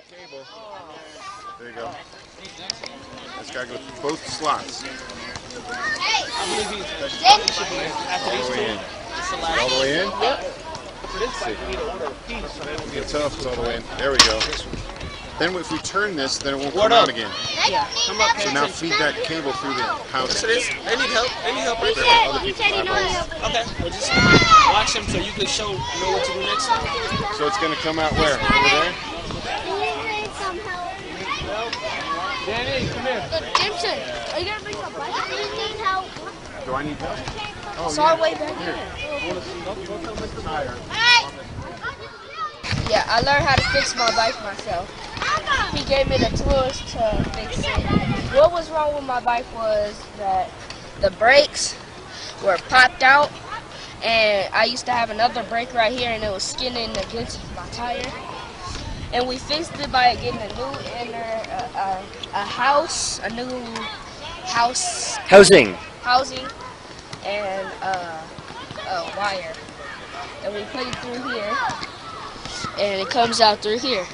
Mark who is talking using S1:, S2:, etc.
S1: cable. There you go. It's got to go through both slots.
S2: I believe he should be in. After these two, it's the last.
S1: All the way in?
S2: Yep. For this bike, we need to order a piece so they don't get
S1: tough. It's all the way in. There we go. Then if we turn this, then it won't come out again.
S2: Yeah. Come up.
S1: So now feed that cable through the house.
S2: So this, they need help. They need help right there.
S3: He said he knows.
S2: Okay. Well, just watch them so you can know what to do next time.
S1: So it's going to come out where? Over there?
S2: Danny, come here.
S3: Jimson, are you going to bring my bike? Do you need help?
S1: Do I need help? Oh,
S3: It's all the way back here. Yeah, I learned how to fix my bike myself. He gave me the tools to fix it. What was wrong with my bike was that the brakes were popped out, and I used to have another brake right here, and it was skinning against my tire. And we fixed it by getting a new housing, and a wire. And we put it through here, and it comes out through here.